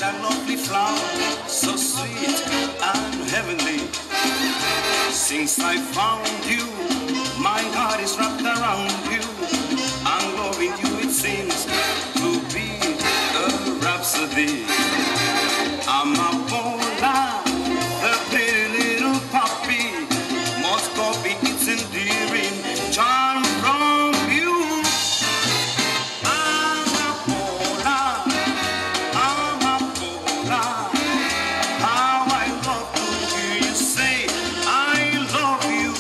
a lovely flower, so sweet and heavenly. Since I found you, my heart is wrapped around you, and loving you it seems to be a rhapsody. Amapola, the pretty little puppy, must copy its endearing charm from you. Amapola, Amapola, how I love to hear you say I love you.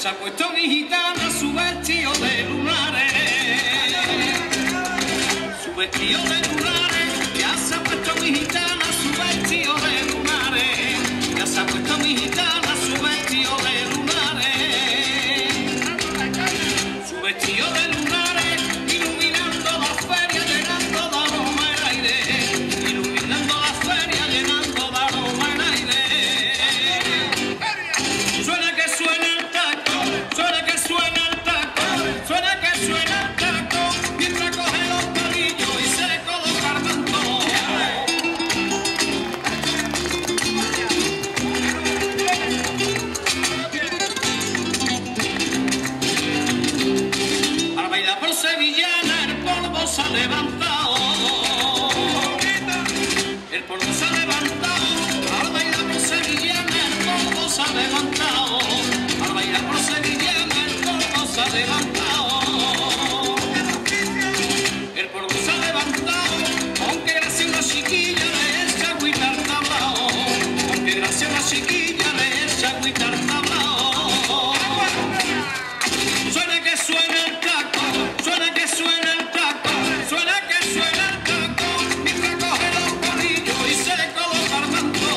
Se ha puesto mi gitana su vestido de lunares, su vestido de lunares, ya se ha puesto mi gitana su vestido de lunares, ya se ha puesto mi gitana su vestido de lunares, su vestido de lunares, iluminando la feria, llenando de aroma el aire, iluminando la feria, llenando de aroma el aire. Suena que suena el taco, suena que suena el taco, suena que suena el taco, mientras coge los palillos y se coloca el mantón. Al bailar por sevillana el polvo se ha levantado, el polvo se ha levantado, al bailar por sevillana el polvo se ha levantado, al bailar por sevillana el polvo se ha levantado, el polvo se ha levantado, aunque gracia una chiquilla le echa agüita al tablao, aunque gracia una chiquilla le echa agüita al tablao. Suena que suena el taco, suena que suena el taco, suena que suena el taco, mientras coge los palillos y se coloca el manto.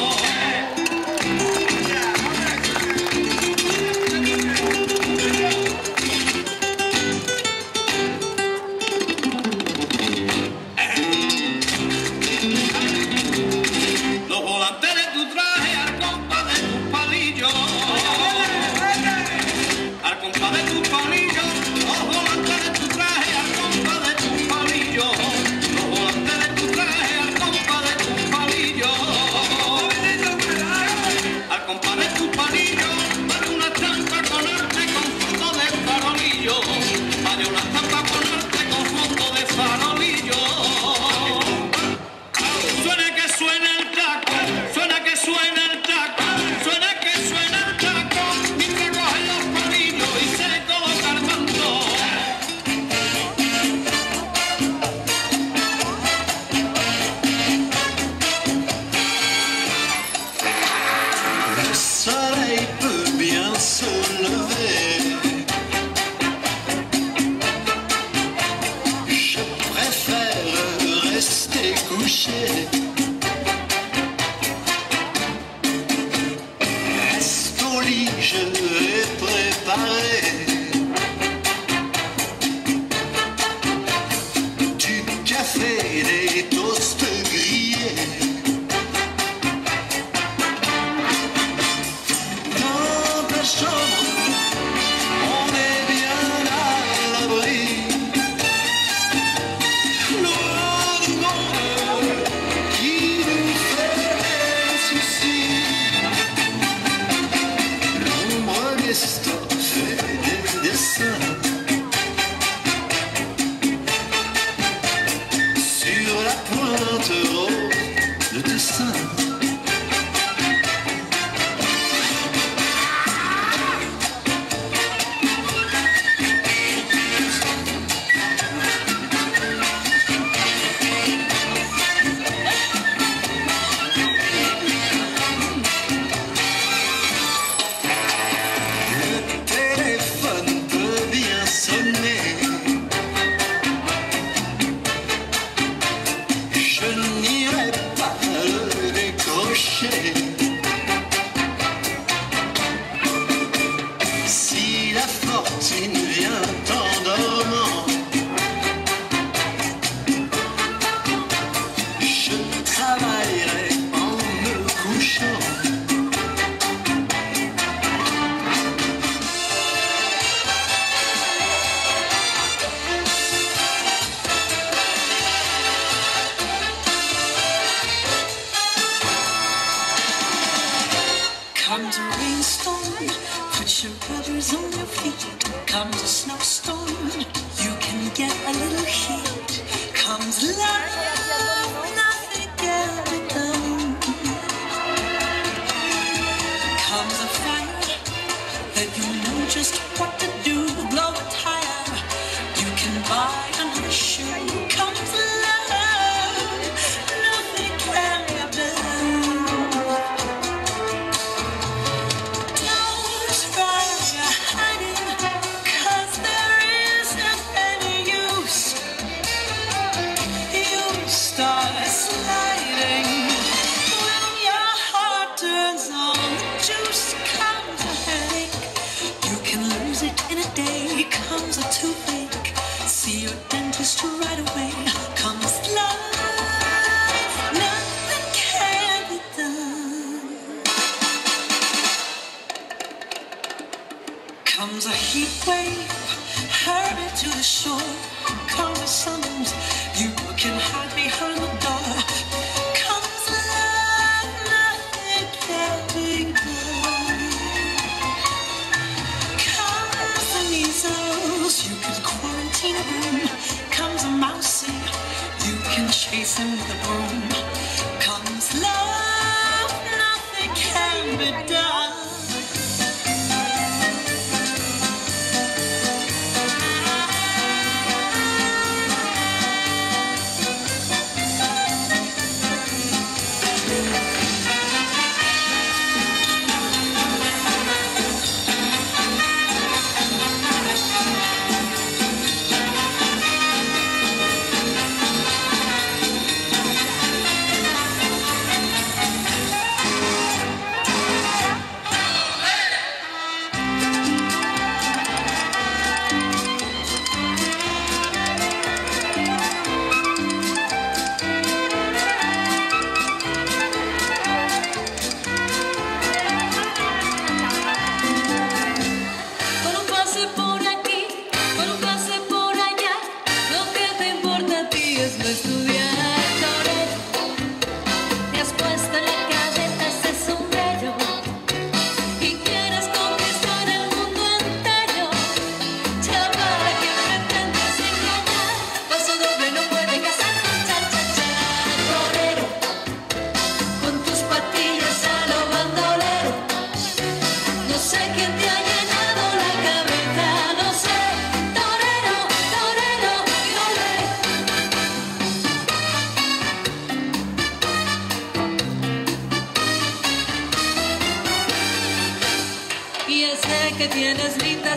coucher. Reste au lit, je vais préparer du café, des toasts grillés. Dans ta chambre, on est bien à l'abri. Loin du monde qui nous fait des soucis. L'ombre des stores fait des dessins sur la pointe rose de tes seins. Si la fortune vient en dormant, je travaillerai en me couchant. Comes a rainstorm, put your rubbers on your feet. Comes a snowstorm, you can get a little heat. Comes love, nothing can be done. Comes a fire, that you know just what to do. Blow a tire, you can buy another shoe. Comes love, nothing can be done. Start sliding when your heart turns on. Juice comes a headache, you can lose it in a day. Comes a toothache, see your dentist right away. Comes love, nothing can be done. Comes a heat wave, hurry to the shore. Comes a summons, you can hide behind the door. Comes love, nothing can be done. Comes the measles, you can quarantine a room. Comes a mousey, you can chase him with a broom. Comes love, nothing can be done. que tienes linda